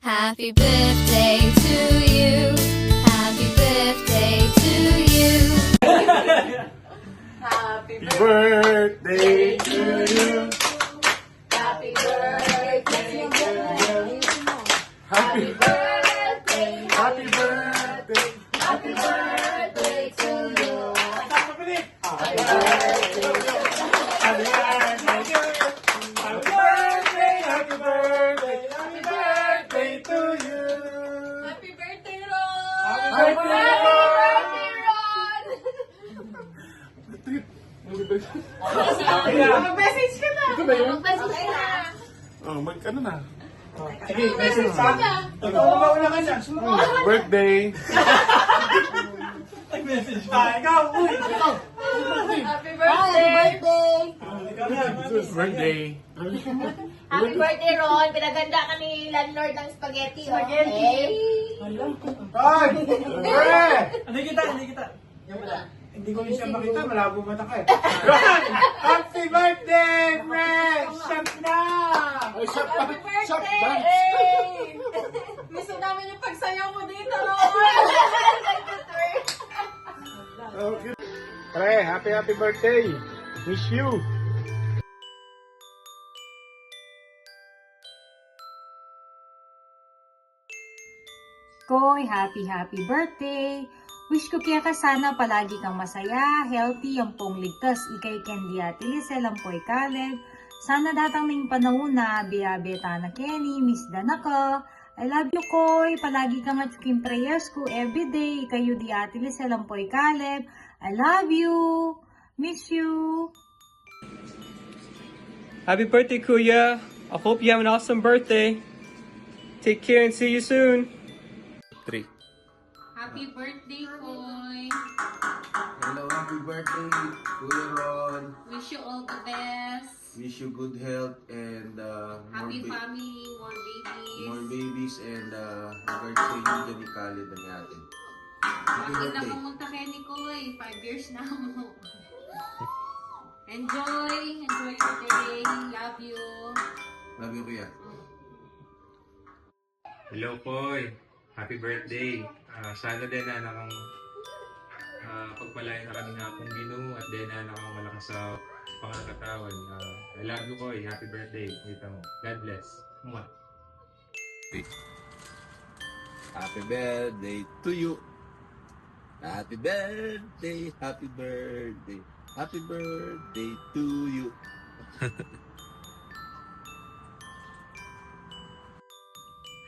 Happy birthday to you. Happy birthday to you. Happy Birthday to you. Happy birthday to you. Happy Birthday, happy birthday. happy birthday to you. Happy birthday. Happy birthday. Happy birthday. Happy birthday. Happy birthday to you. Happy birthday, Ron! Happy Happy birthday, birthday, Ron! Mag-message ka na! Ito ba yun? Mag-message ka na! Oh, ano na? Sige, message ka. Ikaw na mauna ka dyan. Birthday. Nag-message ka. Ikaw, uy. Ikaw. Happy birthday! Ikaw na. Birthday. Happy birthday, Ron! Pinaganda ka ni landlord ng spaghetti, oh. Spaghetti! Ay! Pre! Hindi kita. Yan pala. Hindi ko siya makita, malabo mata ka eh. Happy birthday, pre! Shop na! Ay, shop ba? Happy Shop birthday! ba? Hey! Gusto namin yung pagsayaw mo dito, Ron! Okay. Pre, happy birthday. Miss you. Koy, happy birthday! Wish ko kaya ka sana palagi kang masaya, healthy, ang pong ligtas, ikay Candy at Lisel, ang po'y Caleb. Sana datang ning panahon na biyabeta na Kenny, miss Dana ka. I love you, Koy. Palagi kang at yung prayers ko everyday. Ikayo di at Lisel, ang po'y Caleb. I love you. Miss you. Happy birthday, Kuya. I hope you have an awesome birthday. Take care and see you soon. 3. Happy birthday, Koy. Hello, happy birthday, Kuya Ron. Wish you all the best. Wish you good health and Family, more more babies and regards sa inyo dyan ni Khaled na natin. Happy birthday. pumunta kay Koy. 5 years na mo. Enjoy your day. Love you. Love you, Kuya. Hello, Koy. Happy birthday. Sana din na nakang pagpalain na kami na akong Ginoo at din na nakang malakas sa pangakatawan. I love you, Koy. Happy birthday. Kita mo. God bless. Mwah. Happy birthday to you. Happy birthday, happy birthday. Happy birthday to you.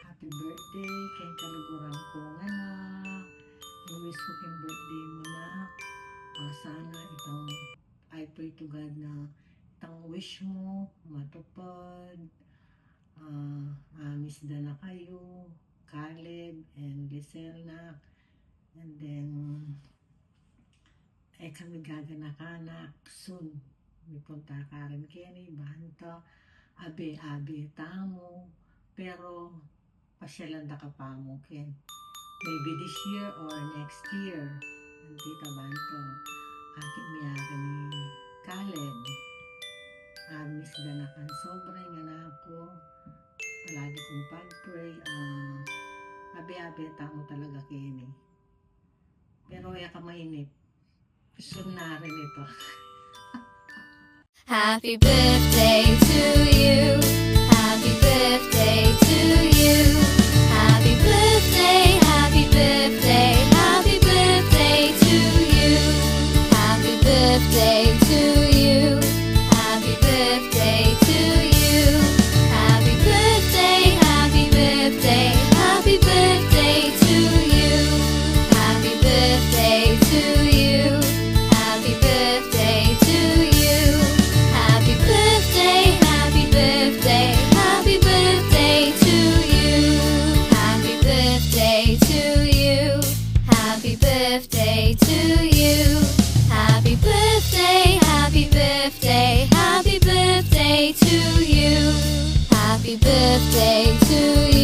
Happy birthday kay kaluguran kong anak. I-wish ko kayong birthday mo na. Sana itong I pray to God na itong wish mo matupad. Miss na kayo, Caleb and Lisel na. And then, kami gaganak-anak soon. May punta ka rin Kenny, Banto, Abe, tamo. Pero, pasyalan na ka pa mo, Ken. Maybe this year or next year. Ang Tita Banto. Akin miyakan ni Caleb. Miss Danakan. Sobrang anak ko. Palagi kong pag-pray. Abe, tamo talaga, Kenny. Pero kaya ka mainit. Sure na rin ito. Happy birthday to you. Happy birthday to you. Happy birthday, happy birthday, happy birthday to you. Happy birthday to you. Happy birthday to you. Happy birthday, happy birthday, happy birthday to you. Happy birthday to you. Happy birthday to you. Happy birthday, happy birthday, happy birthday to you. Happy birthday to you. Happy birthday to you. Happy birthday, happy birthday, happy birthday to you. Happy birthday to you.